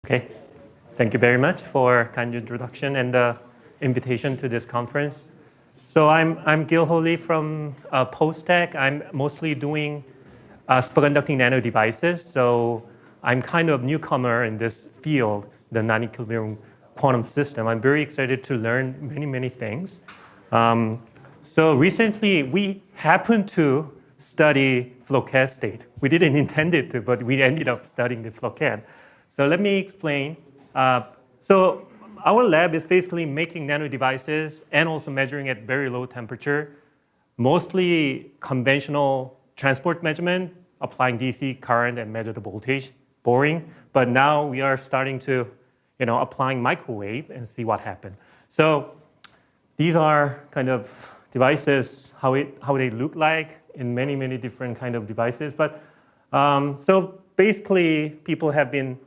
Okay, thank you very much for kind introduction and the invitation to this conference. So I'm Gil-Ho from POSTECH. I'm mostly doing superconducting nano devices. So I'm kind of newcomer in this field, the non-equilibrium quantum system. I'm very excited to learn many things. So recently we happened to study Floquet state. We didn't intend it to, but we ended up studying the Floquet. So let me explain. So our lab is basically making nano devices and also measuring at very low temperature, mostly conventional transport measurement, applying DC current and measure the voltage, boring. But now we are starting to, applying microwave and see what happens. So these are kind of devices, how they look like in many different kind of devices. But so basically, people have been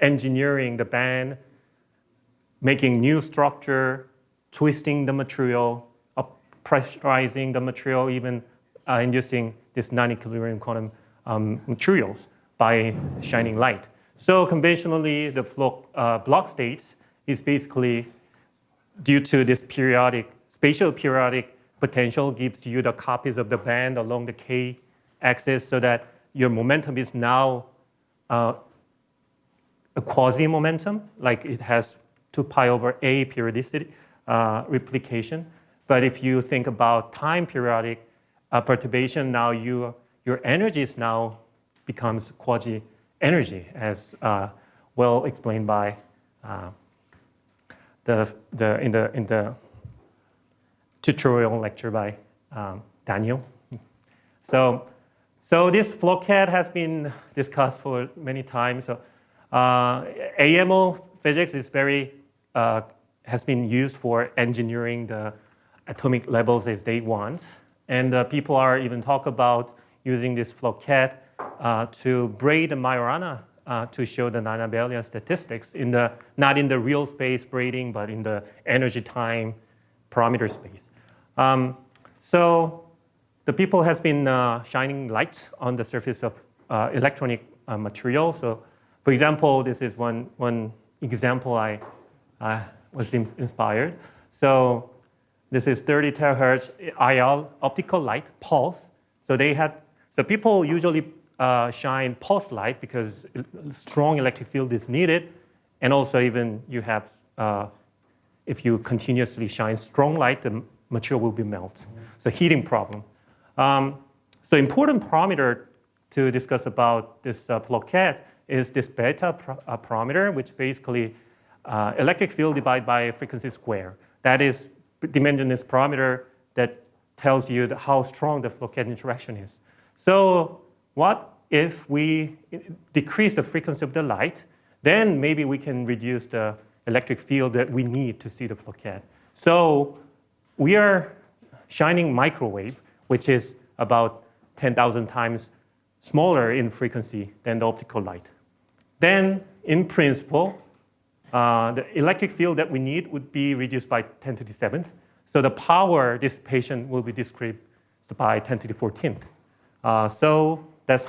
engineering the band, making new structure, twisting the material, pressurizing the material, even inducing this non-equilibrium quantum materials by shining light. So conventionally, the block states is basically due to this spatial periodic potential gives you the copies of the band along the k-axis so that your momentum is now a quasi-momentum, like it has 2 pi over a periodicity replication. But if you think about time periodic perturbation, now your energy is now becomes quasi-energy, as well explained by in the tutorial lecture by Daniel. So this Floquet has been discussed for many times. So, AMO physics is has been used for engineering the atomic levels as they want. And people are even talk about using this Floquet to braid the Majorana to show the non-abelian statistics not in the real space braiding, but in the energy time parameter space. So the people has been shining light on the surface of electronic material. So for example, this is one example I was inspired. So this is 30 terahertz IR optical light pulse. So people usually shine pulse light because strong electric field is needed, and also even you have if you continuously shine strong light, the material will be melt. So heating problem. So important parameter to discuss about this Floquet is this beta parameter, which basically electric field divided by frequency square. That is dimensionless parameter that tells you how strong the Floquet interaction is. So what if we decrease the frequency of the light? Then maybe we can reduce the electric field that we need to see the Floquet. So we are shining microwave, which is about 10,000 times smaller in frequency than the optical light. Then, in principle, the electric field that we need would be reduced by 10 to the 7th. So the power dissipation will be decreased by 10 to the 14th. So that's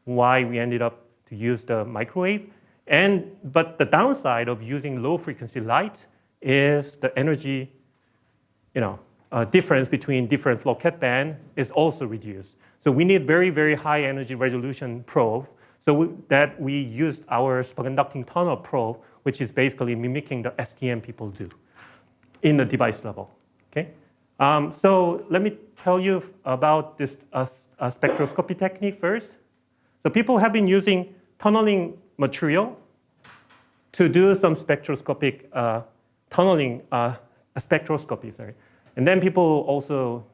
why we ended up to use the microwave. But the downside of using low frequency light is the energy, difference between different Floquet band is also reduced. So we need very high energy resolution probe. So that we used our superconducting tunnel probe, which is basically mimicking the STM people do in the device level. Okay. So let me tell you about this spectroscopy technique first. So people have been using tunneling material to do some spectroscopic tunneling spectroscopy. Sorry. And then people also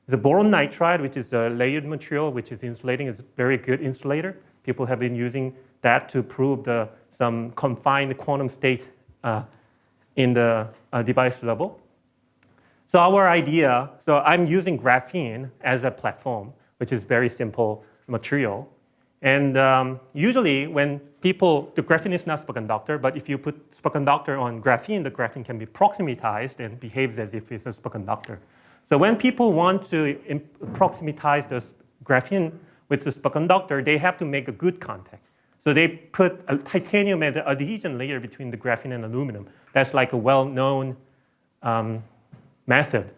the boron nitride, which is a layered material, which is insulating, is a very good insulator. People have been using that to prove some confined quantum state in the device level. So our idea, so I'm using graphene as a platform, which is very simple material. And usually when the graphene is not superconductor, but if you put superconductor on graphene, the graphene can be proximatized and behaves as if it's a superconductor. So when people want to proximatize the graphene with the superconductor, they have to make a good contact. So they put a titanium as an adhesion layer between the graphene and aluminum. That's like a well-known method.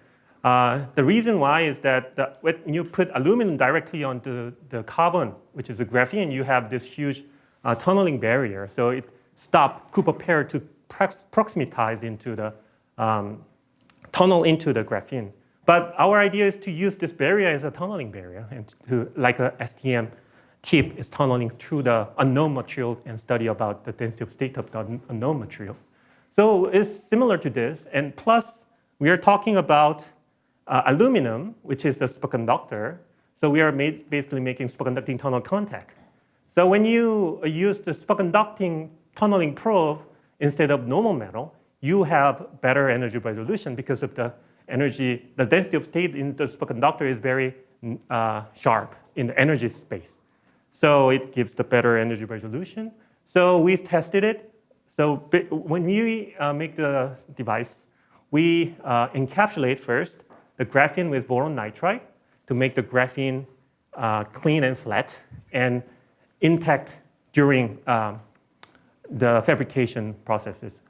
The reason why is that when you put aluminum directly onto the carbon, which is the graphene, you have this huge tunneling barrier. So it stops Cooper pair to proximatize into the tunnel into the graphene. But our idea is to use this barrier as a tunneling barrier, and to, like a STM tip is tunneling through the unknown material and study about the density of state of the unknown material. So it's similar to this, and plus we are talking about aluminum, which is the superconductor. So we are basically making superconducting tunnel contact. So when you use the superconducting tunneling probe instead of normal metal, you have better energy resolution because of the energy, the density of state in the superconductor is very sharp in the energy space. So it gives the better energy resolution. So we've tested it. So when we make the device, we encapsulate first the graphene with boron nitride to make the graphene clean and flat and intact during the fabrication processes.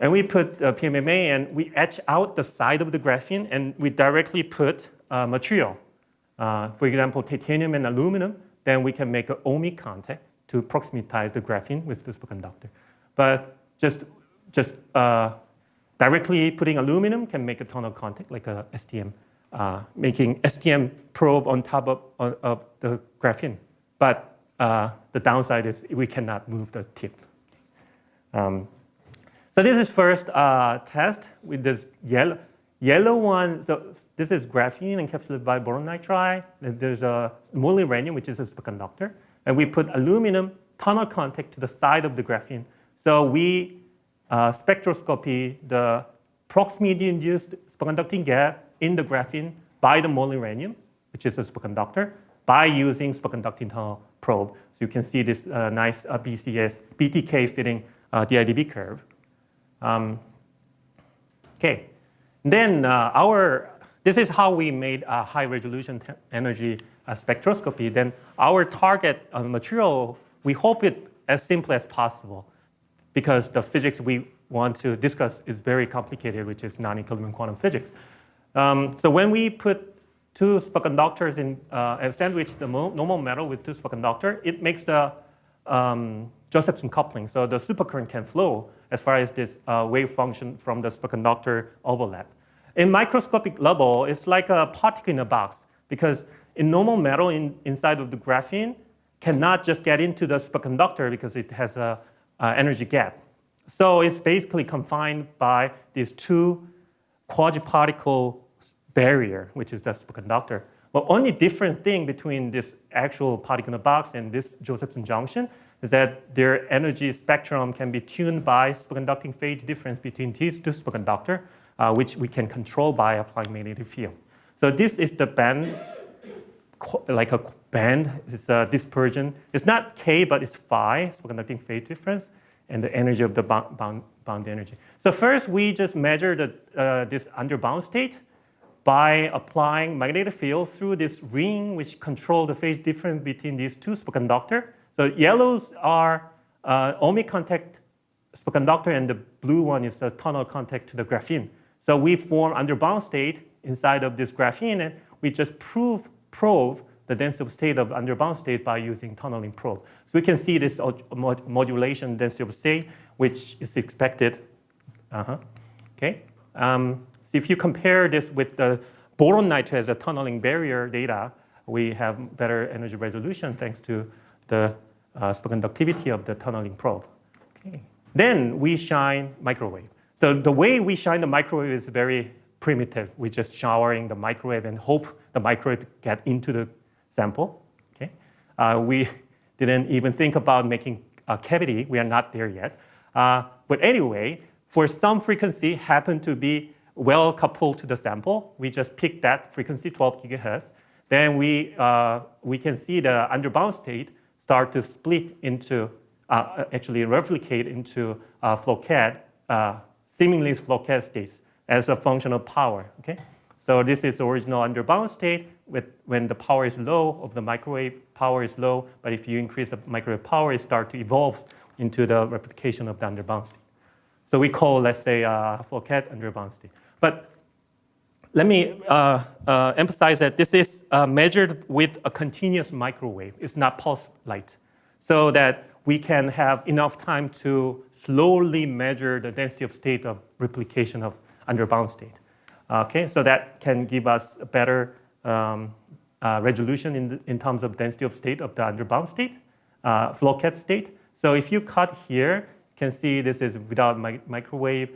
And we put PMMA and we etch out the side of the graphene and we directly put material. For example, titanium and aluminum, then we can make an ohmic contact to proximatize the graphene with the superconductor. But just directly putting aluminum can make a tunnel contact like a STM, making STM probe on top of the graphene. But the downside is we cannot move the tip. So this is first test with this yellow one. So this is graphene encapsulated by boron nitride. There's a molybdenum, which is a superconductor. And we put aluminum tunnel contact to the side of the graphene. So we spectroscopy the proximity-induced superconducting gap in the graphene by the molybdenum, which is a superconductor, by using superconducting tunnel probe. So you can see this nice BTK fitting DIDB curve. Okay, then this is how we made a high resolution energy spectroscopy. Then our target material, we hope it as simple as possible because the physics we want to discuss is very complicated, which is non-equilibrium quantum physics. So when we put two superconductors in and sandwich the normal metal with two superconductors, it makes the Josephson coupling. So the supercurrent can flow as far as this wave function from the superconductor overlap. In microscopic level, it's like a particle in a box because in normal metal inside of the graphene cannot just get into the superconductor because it has an energy gap. So it's basically confined by these two quasi-particle barrier, which is the superconductor. But only different thing between this actual particle in a box and this Josephson junction is that their energy spectrum can be tuned by superconducting phase difference between these two superconductors, which we can control by applying magnetic field. So this is the band, like a band. It's a dispersion. It's not K, but it's phi, superconducting phase difference, and the energy of the bound energy. So first, we just measure this underbound state by applying magnetic field through this ring, which control the phase difference between these two superconductors. So yellows are ohmic contact superconductor, and the blue one is the tunnel contact to the graphene. So we form underbound state inside of this graphene, and we just probe the density of state of underbound state by using tunneling probe. So we can see this modulation density of state, which is expected. Okay. So if you compare this with the boron nitride as a tunneling barrier data, we have better energy resolution thanks to the superconductivity of the tunneling probe. Okay. Then we shine microwave. So the way we shine the microwave is very primitive. We're just showering the microwave and hope the microwave get into the sample. Okay. We didn't even think about making a cavity. We are not there yet. But anyway, for some frequency happen to be well coupled to the sample, we just pick that frequency, 12 gigahertz. Then we can see the underbound state start to split into, actually replicate into Floquet, seemingly Floquet states as a function of power. Okay, So this is the original underbound state when the power is low, of the microwave power is low, but if you increase the microwave power, it starts to evolve into the replication of the underbound state. So we call, let's say, Floquet underbound state. But let me emphasize that this is measured with a continuous microwave. It's not pulse light. So that we can have enough time to slowly measure the density of state of replication of underbound state. Okay, so that can give us a better resolution in terms of density of state of the underbound state, Floquet state. So if you cut here, you can see this is without microwave.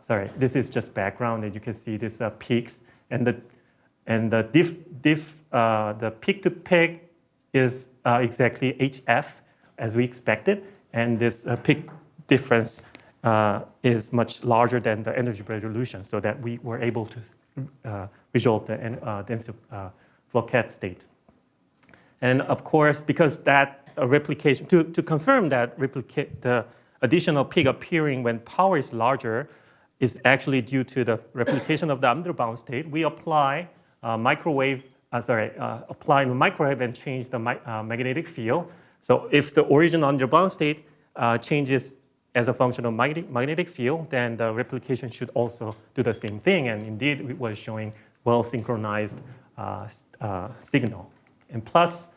Sorry, this is just background, and you can see these peaks, and the peak to peak is exactly HF as we expected, and this peak difference is much larger than the energy resolution, so that we were able to resolve the density Floquet state. And of course, because that replication, to confirm that the additional peak appearing when power is larger is actually due to the replication of the underbound state, we apply apply the microwave and change the magnetic field. So if the original underbound state changes as a function of magnetic field, then the replication should also do the same thing. And indeed, it was showing well-synchronized signal. And plus,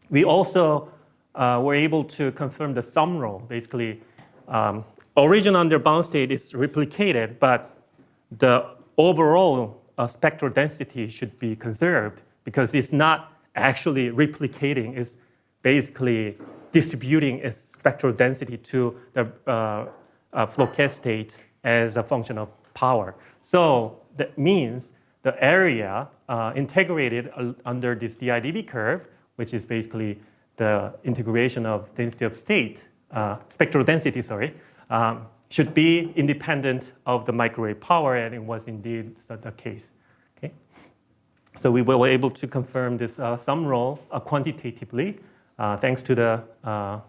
we also were able to confirm the sum rule. Basically, original underbound state is replicated, but the overall spectral density should be conserved because it's not actually replicating. It's basically distributing its spectral density to the Floquet state as a function of power. So that means the area integrated under this DIDV curve, which is basically the integration of density of state, spectral density, should be independent of the microwave power, and it was indeed the case. Okay? So we were able to confirm this sum rule quantitatively, thanks to the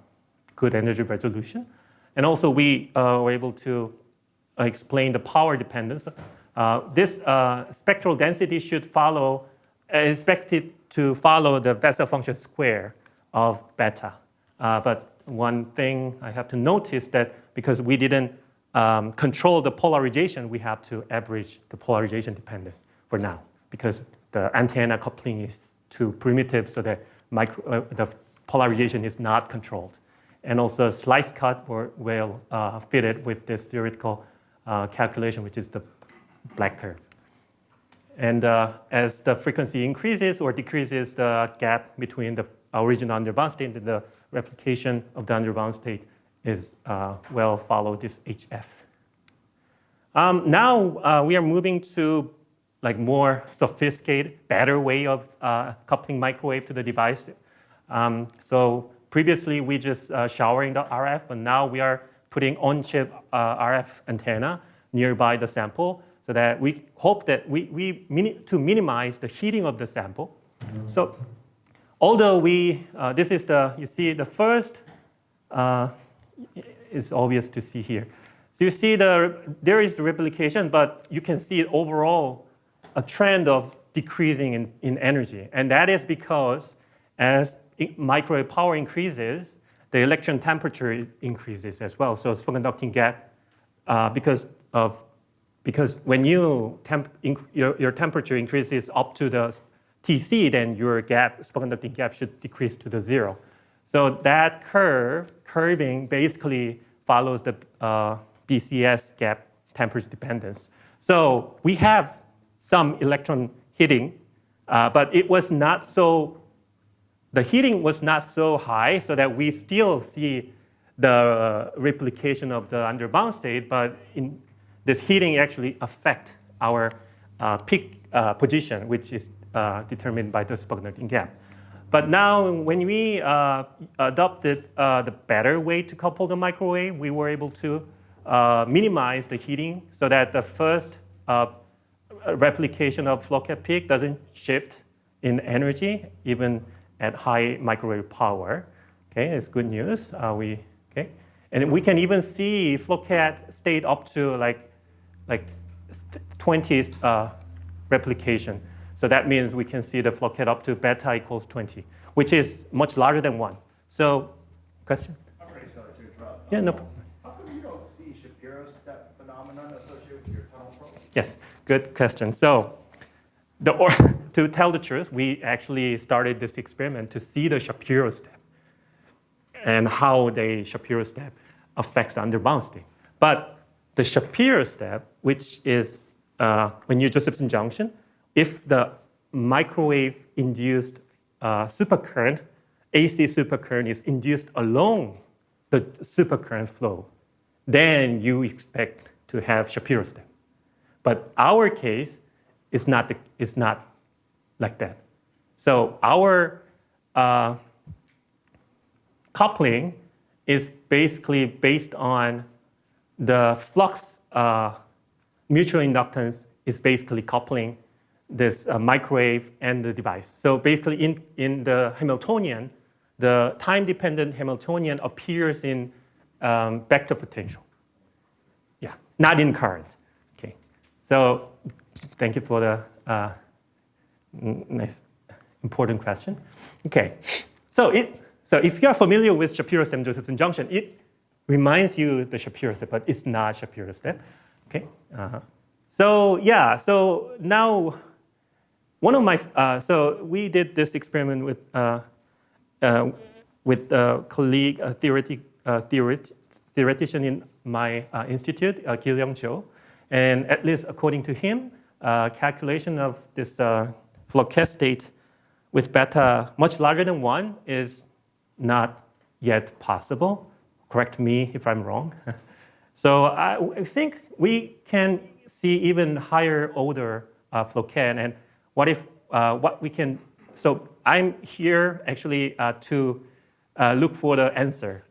good energy resolution. And also we were able to explain the power dependence. This spectral density should follow, expected to follow the Bessel function square of beta. But one thing I have to notice that because we didn't control the polarization, we have to average the polarization dependence for now because the antenna coupling is too primitive so that the polarization is not controlled. And also slice cut were well fitted with this theoretical calculation, which is the black curve. And as the frequency increases or decreases, the gap between the original underbound state and the replication of the underbound state is well follow this HF. Now we are moving to like more sophisticated, better way of coupling microwave to the device. So previously we just showering the RF, but now we are putting on-chip RF antenna nearby the sample so that we hope that to minimize the heating of the sample. So although this is you see the first, is obvious to see here. So you see there is the replication, but you can see overall a trend of decreasing in energy. And that is because as microwave power increases, the electron temperature increases as well. So superconducting gap, because when your temperature increases up to the Tc, then your superconducting gap should decrease to the 0. So that curving basically follows the BCS gap temperature dependence. So we have some electron hitting, but it was not so, the heating was not so high so that we still see the replication of the underbound state, but this heating actually affect our peak position, which is determined by the superconducting gap. But now when we adopted the better way to couple the microwave, we were able to minimize the heating so that the first replication of Floquet peak doesn't shift in energy, even at high microwave power. Okay, it's good news. And we can even see Floquet state up to like 20 replication. So that means we can see the Floquet up to beta equals 20, which is much larger than 1. So, question? I'm pretty sorry to interrupt. Yeah, no problem. How come you don't see Shapiro step phenomenon associated with your tunnel probe? Yes, good question. So, to tell the truth, we actually started this experiment to see the Shapiro step and how the Shapiro step affects the underbound state. But the Shapiro step, which is when you Josephson junction, if the microwave-induced supercurrent, AC supercurrent is induced along the supercurrent flow, then you expect to have Shapiro step. But our case is not like that. So our coupling is basically based on the flux mutual inductance is basically coupling this microwave and the device. So basically in the Hamiltonian, the time-dependent Hamiltonian appears in vector potential. Yeah, not in current. Okay, so thank you for the nice, important question. Okay, so if you are familiar with Shapiro step and Josephson junction, it reminds you the Shapiro step, but it's not Shapiro step. Okay, so yeah, so now one of my so we did this experiment with a colleague, a theoretician in my institute, Gil-Ho, and at least according to him, calculation of this Floquet state with beta much larger than 1 is not yet possible. Correct me if I'm wrong. So I think we can see even higher order Floquet, and what we can. So I'm here actually to look for the answer,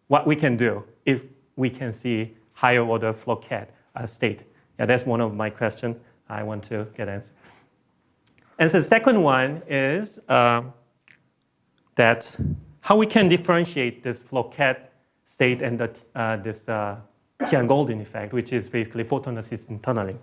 what we can do if we can see higher order Floquet state. Yeah, that's one of my questions I want to get answered. And so the second one is that how we can differentiate this Floquet state and this Tian-Golden effect, which is basically photon-assisted tunneling.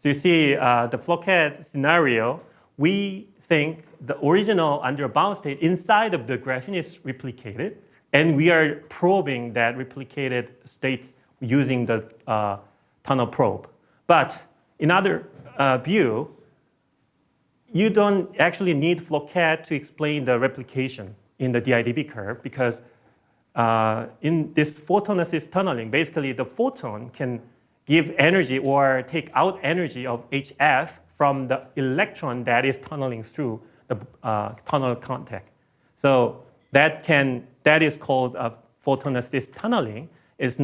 So you see the Floquet scenario, we think the original underbound state inside of the graphene is replicated, and we are probing that replicated state using the tunnel probe. But in other view, you don't actually need Floquet to explain the replication in the DIDB curve, because in this photon-assisted tunneling, basically the photon can give energy or take out energy of HF from the electron that is tunneling through the tunnel contact. So that is called photon-assisted tunneling. It's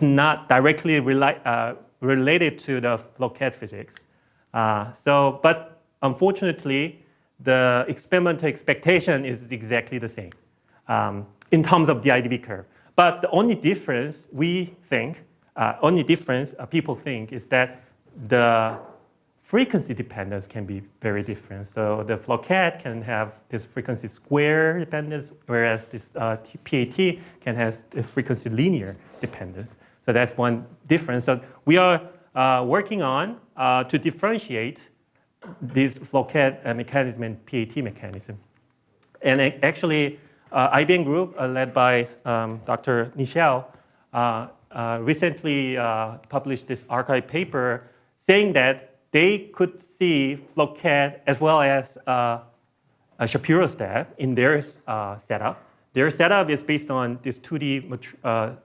not directly related to the Floquet physics. But unfortunately, the experimental expectation is exactly the same in terms of the DIDB curve. But the only difference people think is that the frequency dependence can be very different. So the Floquet can have this frequency square dependence, whereas this PAT can have the frequency linear dependence. So that's one difference. So we are working on to differentiate this Floquet mechanism and PAT mechanism. And actually, IBM group led by Dr. Nichel recently published this archive paper saying that they could see Floquet as well as a Shapiro step in their setup. Their setup is based on this 2D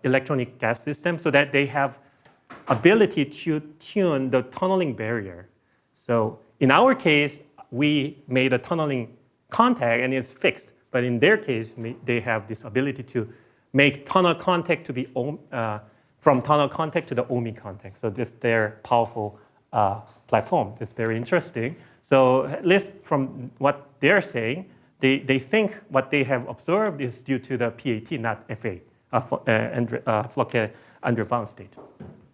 electronic gas system, so that they have ability to tune the tunneling barrier. So in our case, we made a tunneling contact and it's fixed. But in their case, they have this ability to make tunnel contact to be from tunnel contact to the ohmic contact. So this is their powerful platform. It's very interesting. So at least from what they're saying, they think what they have observed is due to the PAT, not FA, Floquet underbound state.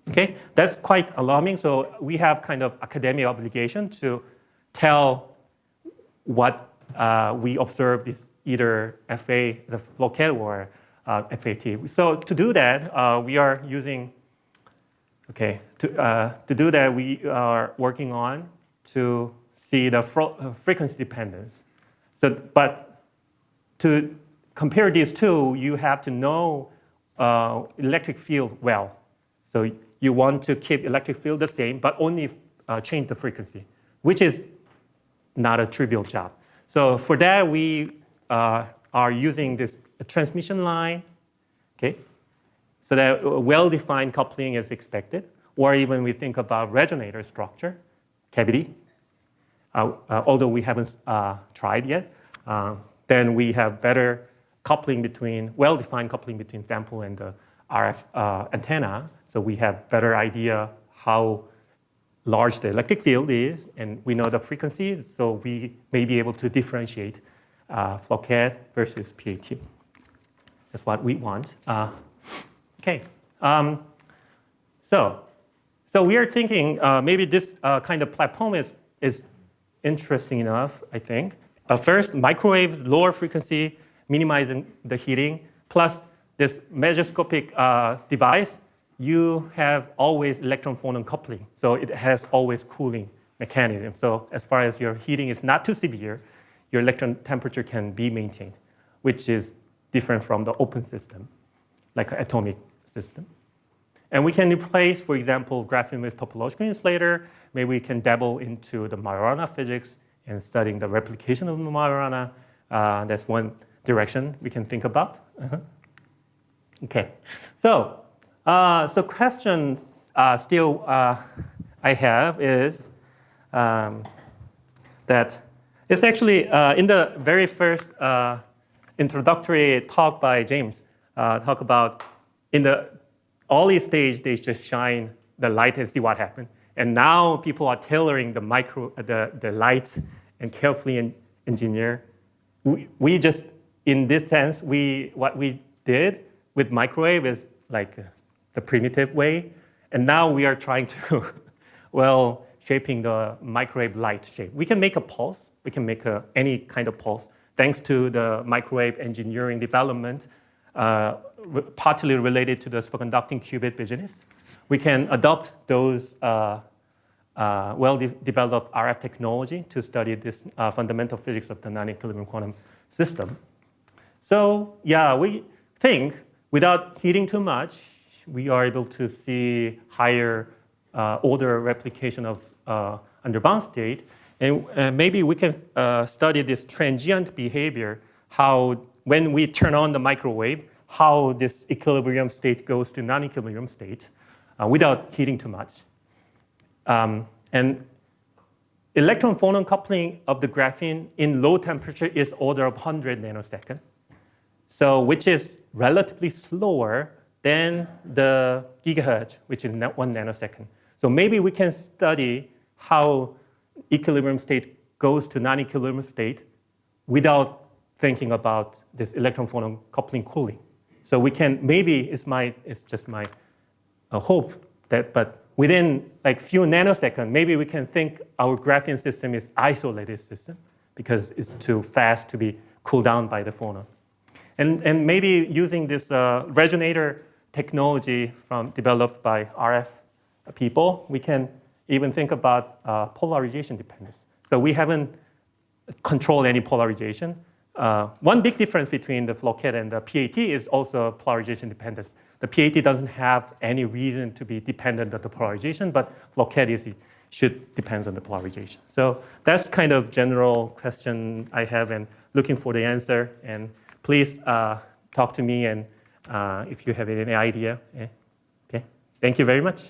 Okay, that's quite alarming. So we have kind of academic obligation to tell what we observed is either FA, the Floquet, or FAT. So to do that, we are using Okay, to do that, we are working on to see the frequency dependence. So, but to compare these two, you have to know electric field well. So you want to keep electric field the same, but only change the frequency, which is not a trivial job. So for that, we are using this transmission line, okay? So that well-defined coupling is expected, or even we think about resonator structure, cavity. Although we haven't tried yet, then we have better coupling between, well-defined coupling between sample and the RF antenna. So we have better idea how large the electric field is, and we know the frequency, so we may be able to differentiate Floquet versus PAT. That's what we want. Okay, so we are thinking maybe this kind of platform is interesting enough, I think. First, microwave, lower frequency, minimizing the heating, plus this megascopic device, you have always electron-phonon coupling. So it has always cooling mechanism. So as far as your heating is not too severe, your electron temperature can be maintained, which is different from the open system, like an atomic system. And we can replace, for example, graphene with topological insulator. Maybe we can dabble into the Majorana physics and studying the replication of the Majorana. That's one direction we can think about. Okay, so questions still I have is that it's actually in the very first introductory talk by James, talk about in the early stage, they just shine the light and see what happened. And now people are tailoring the light and carefully engineer. We just, in this sense, what we did with microwave is like the primitive way. And now we are trying to, well, shaping the microwave light shape. We can make a pulse. We can make any kind of pulse. Thanks to the microwave engineering development, partly related to the superconducting qubit business, we can adopt those well-developed RF technology to study this fundamental physics of the non-equilibrium quantum system. So yeah, we think without heating too much, we are able to see higher order replication of under bound state. And maybe we can study this transient behavior, how when we turn on the microwave, how this equilibrium state goes to non-equilibrium state without heating too much. And electron-phonon coupling of the graphene in low temperature is order of 100 nanosecond. So which is relatively slower than the gigahertz, which is 1 nanosecond. So maybe we can study how equilibrium state goes to non-equilibrium state without thinking about this electron-phonon coupling cooling. So we can, maybe it's just my hope that, but within like few nanoseconds, maybe we can think our graphene system is isolated system because it's too fast to be cooled down by the phonon. And maybe using this resonator technology developed by RF people, we can even think about polarization dependence. So we haven't controlled any polarization. One big difference between the Floquet and the PAT is also polarization dependence. The PAT doesn't have any reason to be dependent on the polarization, but Floquet should depend on the polarization. So that's kind of general question I have and looking for the answer. And please talk to me and if you have any idea. Okay, thank you very much.